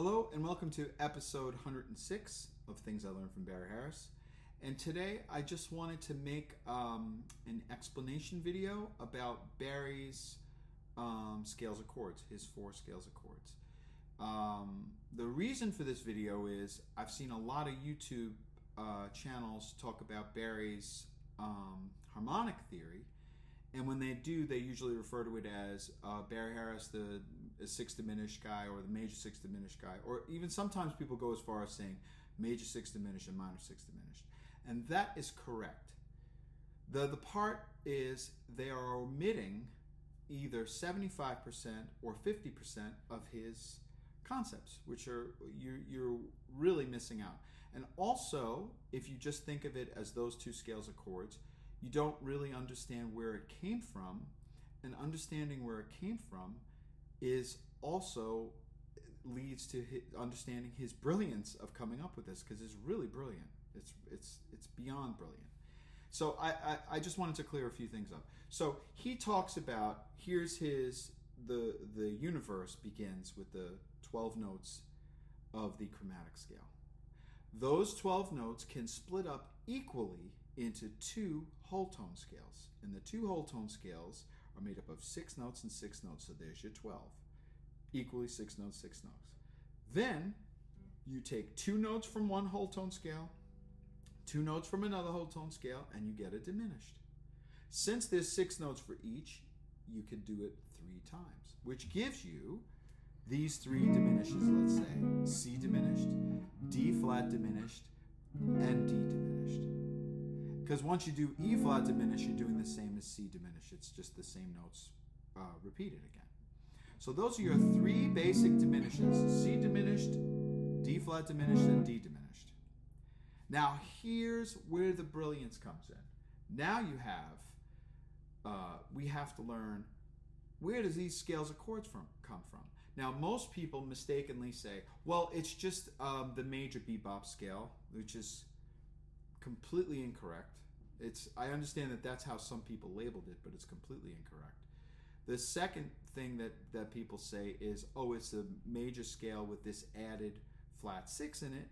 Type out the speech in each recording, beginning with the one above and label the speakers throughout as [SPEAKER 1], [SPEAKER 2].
[SPEAKER 1] Hello and welcome to episode 106 of Things I Learned from Barry Harris. And today I just wanted to make an explanation video about Barry's scales of chords, his 4 scales of chords. The reason for this video is I've seen a lot of YouTube channels talk about Barry's harmonic theory. And when they do, they usually refer to it as Barry Harris, the 6 diminished guy, or the major 6 diminished guy, or even sometimes people go as far as saying major 6 diminished and minor 6 diminished. And that is correct. The part is they are omitting either 75% or 50% of his concepts, which are you're really missing out. And also, if you just think of it as those 2 scales of chords, you don't really understand where it came from, and understanding where it came from is also leads to understanding his brilliance of coming up with this, because it's really brilliant. It's beyond brilliant. So I just wanted to clear a few things up. So he talks about, here's the universe begins with the 12 notes of the chromatic scale. Those 12 notes can split up equally into 2 whole tone scales, and the 2 whole tone scales are made up of 6 notes and 6 notes, so there's your 12, equally 6 notes, 6 notes. Then you take 2 notes from one whole tone scale, 2 notes from another whole tone scale, and you get a diminished. Since there's 6 notes for each, you could do it 3 times, which gives you these 3 diminishes. Let's say C diminished, D flat diminished, and D diminished. Because once you do E flat diminished, you're doing the same as C diminished. It's just the same notes repeated again. So those are your 3 basic diminishes: C diminished, D flat diminished, and D diminished. Now here's where the brilliance comes in. Now you have, we have to learn, where does these scales of chords come from? Now most people mistakenly say, well, it's just the major bebop scale, which is completely incorrect. I understand that that's how some people labeled it, but it's completely incorrect. The second thing that people say is, oh, it's a major scale with this added flat 6 in it,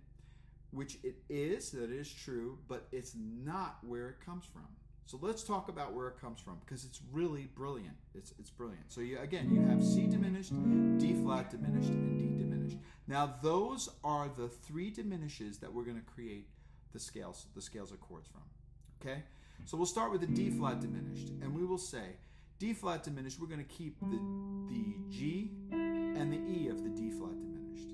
[SPEAKER 1] which it is, that is true, but it's not where it comes from. So let's talk about where it comes from, because it's really brilliant. It's brilliant. So you have C diminished, D flat diminished, and D diminished. Now those are the 3 diminishes that we're going to create the scales of chords from. Okay? So we'll start with the D flat diminished, and we will say D flat diminished, we're going to keep the G and the E of the D flat diminished.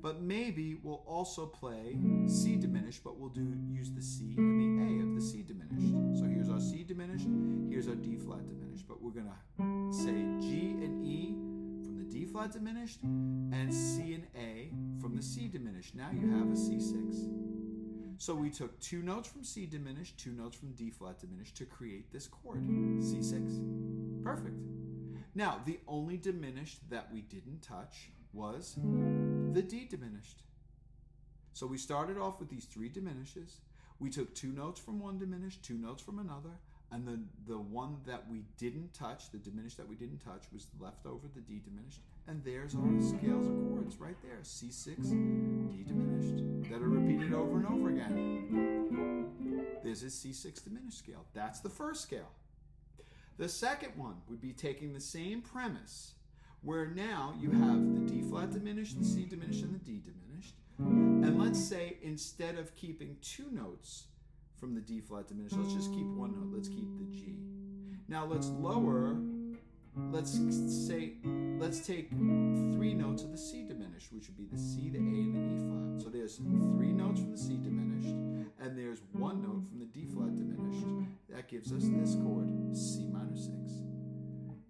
[SPEAKER 1] But maybe we'll also play C diminished, but we'll use the C and the A of the C diminished. So here's our C diminished, here's our D flat diminished, but we're going to say G and E from the D flat diminished and C and A from the C diminished. Now you have a C6. So we took 2 notes from C diminished, 2 notes from D flat diminished to create this chord, C6. Perfect. Now, the only diminished that we didn't touch was the D diminished. So we started off with these 3 diminishes. We took 2 notes from one diminished, 2 notes from another, and the one that we didn't touch, the diminished that we didn't touch, was left over, the D diminished. And there's our scales of chords right there, C6, D diminished, that are repeated over and over again. There's a C6 diminished scale. That's the first scale. The second one would be taking the same premise, where now you have the D flat diminished, the C diminished, and the D diminished. And let's say instead of keeping 2 notes from the D flat diminished, let's just keep 1 note. Let's keep the G. Now let's take 3 notes of the C diminished, which would be the C, the A, and the E flat. So there's 3 notes from the C diminished, and there's 1 note from the D flat diminished. That gives us this chord, C minor 6.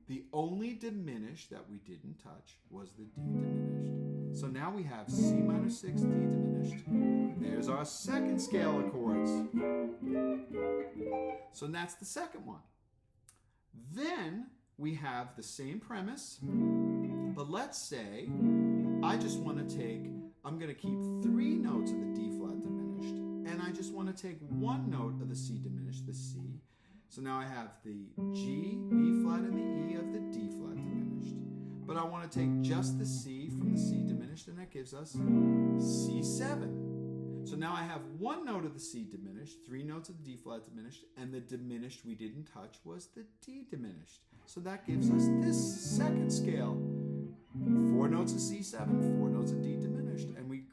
[SPEAKER 1] The only diminished that we didn't touch was the D diminished. So now we have C minor 6, D diminished. There's our second scale of chords. So that's the second one. Then we have the same premise, but let's say I'm going to keep 3 notes of the D flat diminished, and I just want to take 1 note of the C diminished, the C. So now I have the G, B flat, and the E of the D flat diminished. But I want to take just the C from the C diminished, and I that gives us C7. So now I have one note of the C diminished, 3 notes of the D flat diminished, and the diminished we didn't touch was the D diminished. So that gives us this second scale. 4 notes of C7, 4 notes of D diminished, and we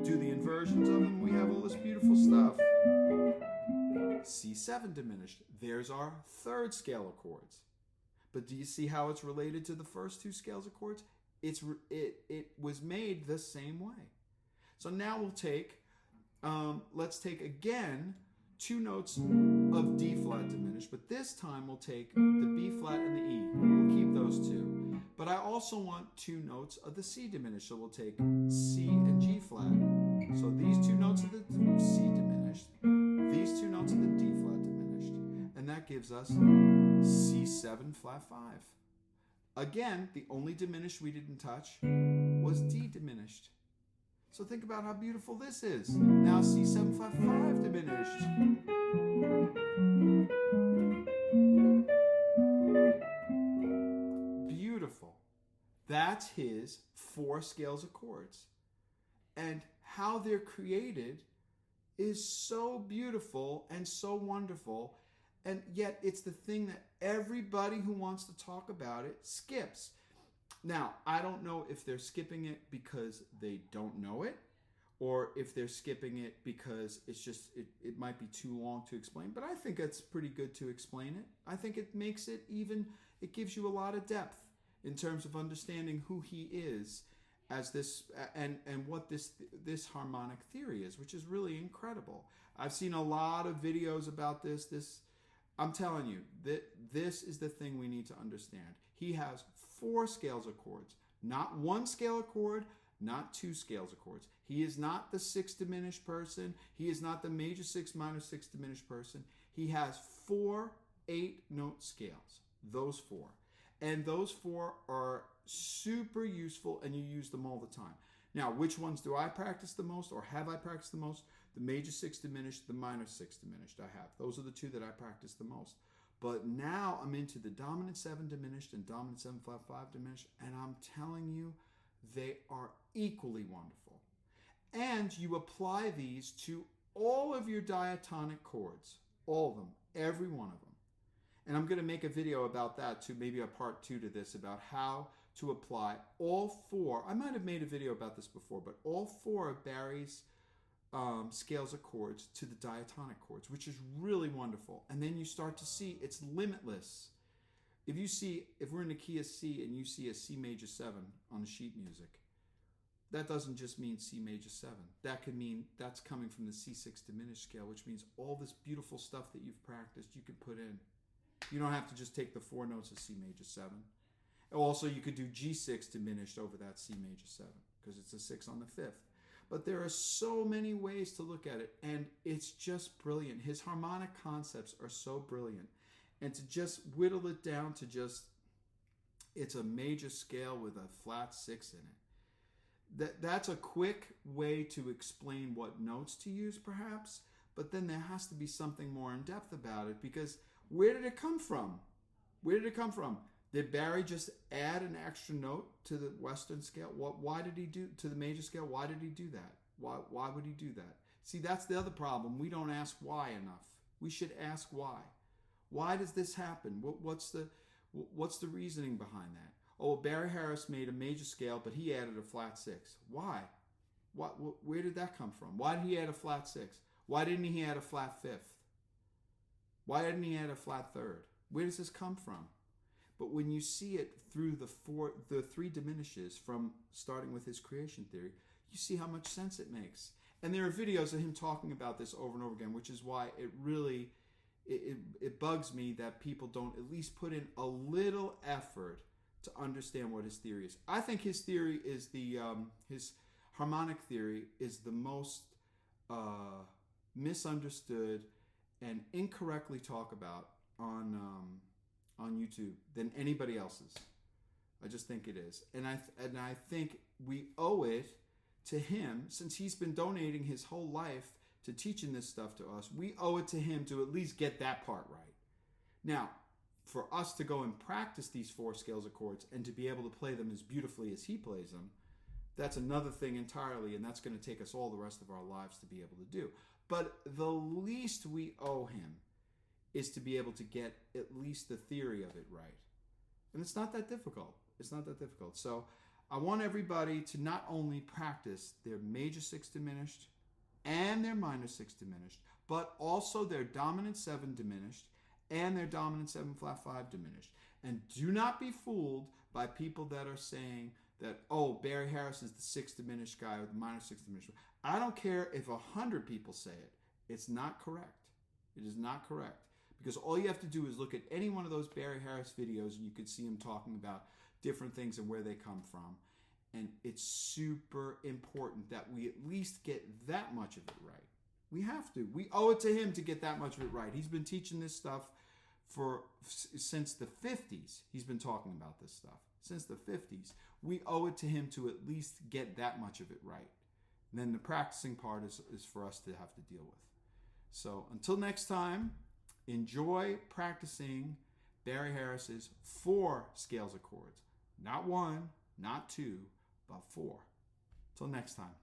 [SPEAKER 1] do the inversions of them. We have all this beautiful stuff. C7 diminished. There's our third scale of chords. But do you see how it's related to the first 2 scales of chords? It was made the same way. So now we'll take, let's take again 2 notes of D flat diminished, but this time we'll take the B flat and the E. We'll keep those 2. But I also want 2 notes of the C diminished, so we'll take C and G flat. So these 2 notes of the C diminished, these 2 notes of the D flat diminished, and that gives us C7 flat 5. Again, the only diminished we didn't touch was D diminished. So think about how beautiful this is. Now C7 flat 5 diminished. Beautiful. That's his 4 scales of chords. And how they're created is so beautiful and so wonderful. And yet it's the thing that everybody who wants to talk about it skips. Now, I don't know if they're skipping it because they don't know it, or if they're skipping it because it's just, it might be too long to explain, but I think it's pretty good to explain it. I think it makes it even, it gives you a lot of depth in terms of understanding who he is as this, and what this harmonic theory is, which is really incredible. I've seen a lot of videos about this. I'm telling you, this is the thing we need to understand. He has 4 scales of chords, not 1 scale of chord, not 2 scales of chords. He is not the 6 diminished person. He is not the major 6, minor 6 diminished person. He has 4 8-note scales, those 4. And those 4 are super useful, and you use them all the time. Now, which ones do I practice the most, or have I practiced the most? The major 6 diminished, the minor 6 diminished I have. Those are the 2 that I practice the most. But now I'm into the dominant 7 diminished and dominant 7 flat 5 diminished, and I'm telling you, they are equally wonderful. And you apply these to all of your diatonic chords, all of them, every one of them. And I'm going to make a video about that too, maybe a part 2 to this, about how to apply all 4. I might have made a video about this before, but all 4 of Barry's scales of chords to the diatonic chords, which is really wonderful. And then you start to see it's limitless. If we're in the key of C and you see a C major 7 on the sheet music, that doesn't just mean C major 7. That could mean that's coming from the C6 diminished scale, which means all this beautiful stuff that you've practiced, you can put in. You don't have to just take the 4 notes of C major 7. Also, you could do G6 diminished over that C major 7 because it's a 6 on the 5th. But there are so many ways to look at it, and it's just brilliant. His harmonic concepts are so brilliant. And to just whittle it down to just, it's a major scale with a flat 6 in it. That's a quick way to explain what notes to use, perhaps, but then there has to be something more in depth about it, because where did it come from? Where did it come from? Did Barry just add an extra note to the Western scale? Why did he do to the major scale? Why did he do that? Why would he do that? See, that's the other problem. We don't ask why enough. We should ask why. Why does this happen? What's the reasoning behind that? Oh, Barry Harris made a major scale, but he added a flat 6. Why? Where did that come from? Why did he add a flat 6? Why didn't he add a flat 5th? Why didn't he add a flat 3rd? Where does this come from? But when you see it through the 3 diminishes from starting with his creation theory, you see how much sense it makes. And there are videos of him talking about this over and over again, which is why it really, it bugs me that people don't at least put in a little effort to understand what his theory is. I think his theory is his harmonic theory is the most misunderstood and incorrectly talked about on YouTube than anybody else's. I just think it is. And I think we owe it to him, since he's been donating his whole life to teaching this stuff to us. We owe it to him to at least get that part right. Now, for us to go and practice these 4 scales of chords and to be able to play them as beautifully as he plays them, that's another thing entirely, and that's going to take us all the rest of our lives to be able to do. But the least we owe him is to be able to get at least the theory of it right. And it's not that difficult. It's not that difficult. So I want everybody to not only practice their major 6 diminished and their minor 6 diminished, but also their dominant 7 diminished and their dominant 7 flat 5 diminished. And do not be fooled by people that are saying that, oh, Barry Harris is the 6 diminished guy or the minor 6 diminished. I don't care if 100 people say it. It's not correct. It is not correct. Because all you have to do is look at any one of those Barry Harris videos and you could see him talking about different things and where they come from. And it's super important that we at least get that much of it right. We have to. We owe it to him to get that much of it right. He's been teaching this stuff since the 50s. He's been talking about this stuff since the 50s. We owe it to him to at least get that much of it right. And then the practicing part is for us to have to deal with. So until next time, enjoy practicing Barry Harris's 4 scales of chords. Not 1, not 2, but 4. Till next time.